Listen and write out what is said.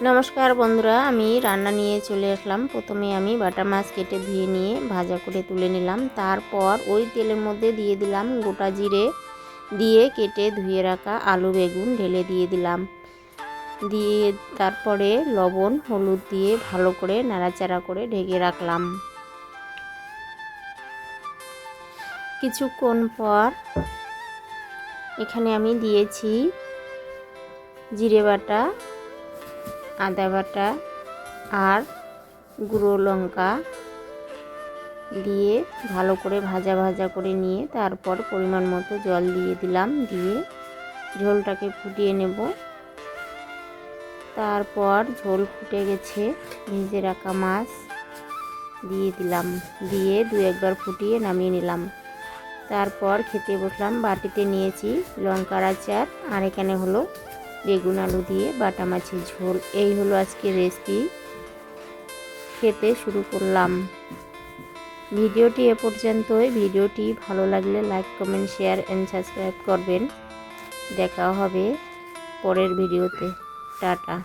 নমস্কার বন্ধুরা, আমি রান্না নিয়ে চলে আসলাম। প্রথমে আমি বাটা মাছ কেটে ধুয়ে নিয়ে ভাজা করে তুলে নিলাম। তারপর ওই তেলের মধ্যে দিয়ে দিলাম গোটা জিরে, দিয়ে কেটে ধুয়ে রাখা আলু বেগুন ঢেলে দিয়ে দিলাম। দিয়ে তারপরে লবণ হলুদ দিয়ে ভালো করে নাড়াচাড়া করে ঢেকে রাখলাম। কিছুক্ষণ পর এখানে আমি দিয়েছি জিরে বাটা, আদা বাটা আর গুঁড়ো লঙ্কা দিয়ে ভালো করে ভাজা ভাজা করে নিয়ে তারপর পরিমাণ মতো জল দিয়ে দিলাম। দিয়ে ঝোলটাকে ফুটিয়ে নেব। তারপর ঝোল ফুটে গেছে, ভেজে রাখা মাছ দিয়ে দিলাম। দিয়ে দু একবার ফুটিয়ে নামিয়ে নিলাম। তারপর খেতে বসলাম। বাটিতে নিয়েছি লঙ্কার আচার আর এখানে হলো বেগুন আলু দিয়ে বাটা মাছের ঝোল। এই হলো আজকের রেসিপি। খেতে শুরু করলাম। ভিডিওটি এ পর্যন্তই। ভিডিওটি ভালো লাগলে like comment share and subscribe করবেন। দেখা হবে পরের ভিডিওতে। টাটা।